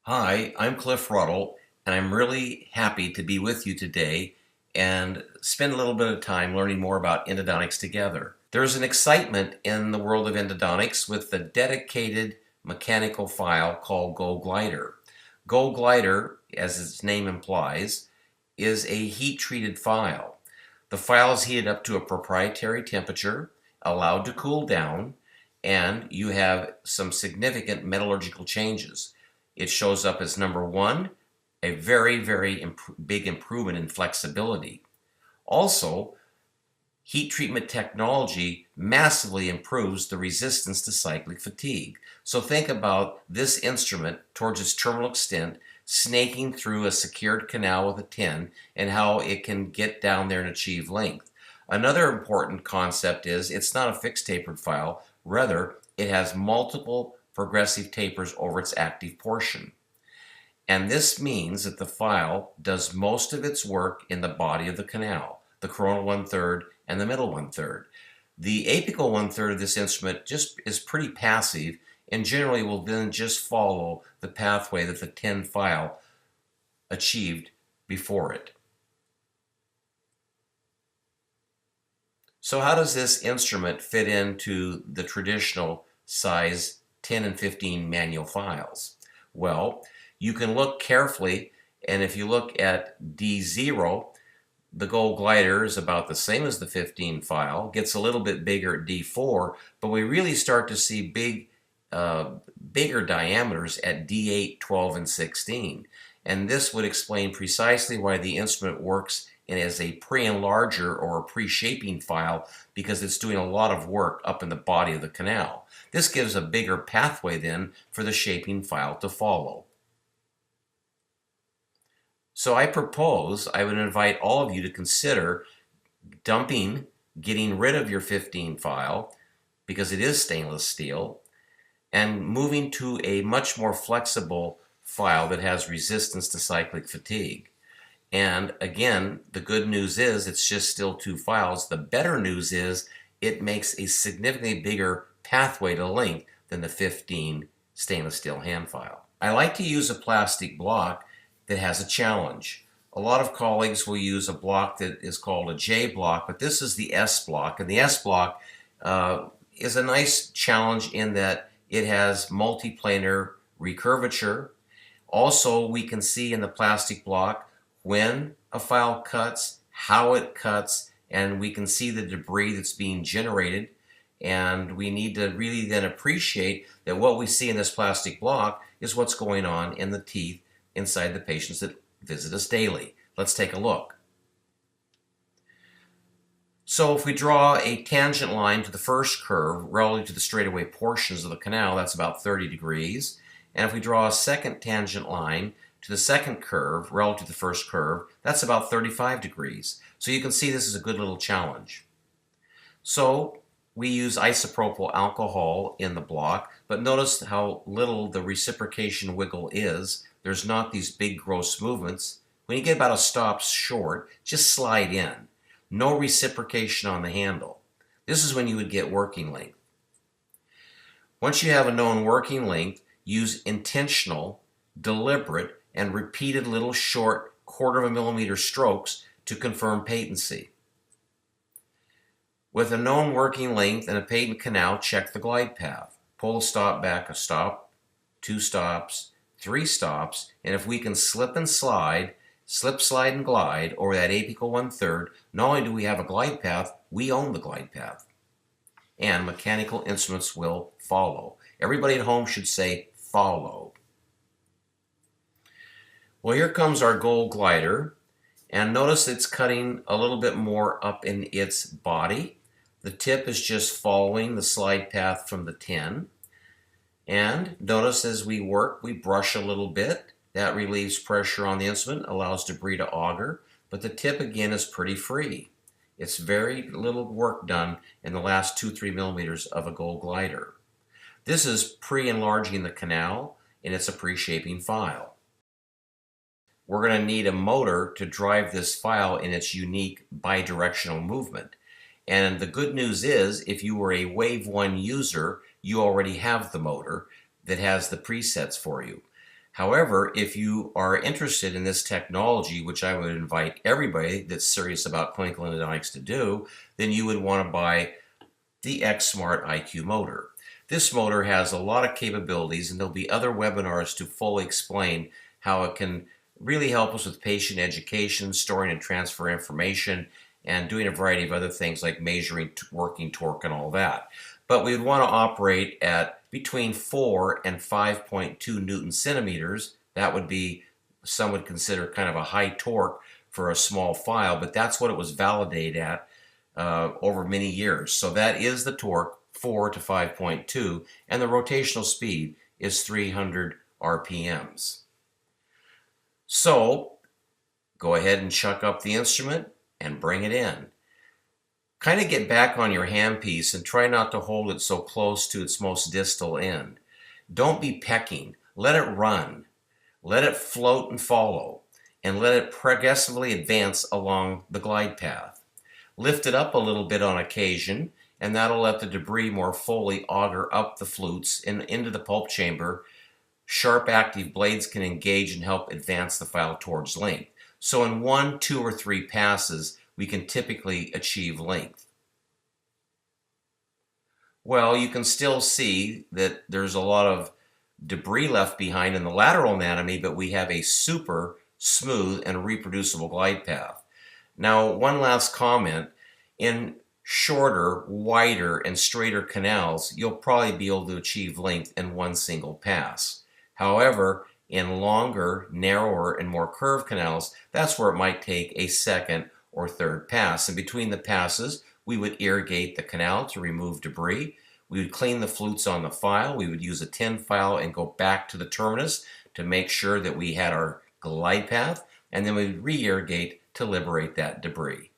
Hi, I'm Cliff Ruddle, and I'm really happy to be with you today and spend a little bit of time learning more about endodontics together. There's an excitement in the world of endodontics with the dedicated mechanical file called Gold Glider. Gold Glider, as its name implies, is a heat-treated file. The file is heated up to a proprietary temperature, allowed to cool down, and you have some significant metallurgical changes. It shows up as number one, a very big improvement in flexibility. Also, heat treatment technology massively improves the resistance to cyclic fatigue. So think about this instrument towards its terminal extent, snaking through a secured canal with a tin, and how it can get down there and achieve length. Another important concept is it's not a fixed tapered file, rather it has multiple progressive tapers over its active portion. And this means that the file does most of its work in the body of the canal, the coronal 1/3 and the middle 1/3. The apical 1/3 of this instrument just is pretty passive and generally will then just follow the pathway that the tin file achieved before it. So how does this instrument fit into the traditional size 10 and 15 manual files? Well, you can look carefully, and if you look at D0, the Gold Glider is about the same as the 15 file, gets a little bit bigger at D4, but we really start to see bigger diameters at D8, 12, and 16. And this would explain precisely why the instrument works as a pre-enlarger or a pre-shaping file, because it's doing a lot of work up in the body of the canal. This gives a bigger pathway then for the shaping file to follow. So I would invite all of you to consider getting rid of your 15 file, because it is stainless steel, and moving to a much more flexible file that has resistance to cyclic fatigue. And again, the good news is it's just still two files. The better news is it makes a significantly bigger pathway to length than the 15 stainless steel hand file. I like to use a plastic block that has a challenge. A lot of colleagues will use a block that is called a J block, but this is the S block. And the S block is a nice challenge in that it has multiplanar recurvature. Also, we can see in the plastic block when a file cuts, how it cuts, and we can see the debris that's being generated. And we need to really then appreciate that what we see in this plastic block is what's going on in the teeth inside the patients that visit us daily. Let's take a look. So if we draw a tangent line to the first curve relative to the straightaway portions of the canal, that's about 30 degrees. And if we draw a second tangent line to the second curve relative to the first curve, that's about 35 degrees. So you can see this is a good little challenge. So we use isopropyl alcohol in the block, but notice how little the reciprocation wiggle is. There's not these big gross movements. When you get about a stop short, just slide in. No reciprocation on the handle. This is when you would get working length. Once you have a known working length, use intentional, deliberate, and repeated little short 1/4 millimeter strokes to confirm patency. With a known working length and a patent canal, check the glide path. Pull a stop back, a stop, 2 stops, 3 stops, and if we can slip, slide, and glide over that apical 1/3, not only do we have a glide path, we own the glide path. And mechanical instruments will follow. Everybody at home should say follow. Well, here comes our Gold Glider, and notice it's cutting a little bit more up in its body. The tip is just following the slide path from the tin. And notice as we work, we brush a little bit. That relieves pressure on the instrument, allows debris to auger, but the tip again is pretty free. It's very little work done in the last 2-3 millimeters of a Gold Glider. This is pre-enlarging the canal, and it's a pre-shaping file. We're going to need a motor to drive this file in its unique bidirectional movement. And the good news is, if you were a WaveOne user, you already have the motor that has the presets for you. However, if you are interested in this technology, which I would invite everybody that's serious about clinical endodontics to do, then you would want to buy the X-Smart IQ motor. This motor has a lot of capabilities, and there'll be other webinars to fully explain how it can really help us with patient education, storing and transfer information, and doing a variety of other things like measuring working torque and all that. But we would want to operate at between 4 and 5.2 Newton centimeters. That would be, some would consider kind of a high torque for a small file, but that's what it was validated at over many years. So that is the torque, 4 to 5.2, and the rotational speed is 300 RPMs. So go ahead and chuck up the instrument and bring it in. Kind of get back on your handpiece and try not to hold it so close to its most distal end. Don't be pecking. Let it run. Let it float and follow, and let it progressively advance along the glide path. Lift it up a little bit on occasion, and that'll let the debris more fully auger up the flutes and into the pulp chamber. Sharp active blades can engage and help advance the file towards length. So in 1, 2, or 3 passes, we can typically achieve length. Well, you can still see that there's a lot of debris left behind in the lateral anatomy, but we have a super smooth and reproducible glide path. Now, one last comment. In shorter, wider, and straighter canals, you'll probably be able to achieve length in one single pass. However, in longer, narrower, and more curved canals, that's where it might take a second or third pass. And between the passes, we would irrigate the canal to remove debris. We would clean the flutes on the file. We would use a tin file and go back to the terminus to make sure that we had our glide path. And then we would re-irrigate to liberate that debris.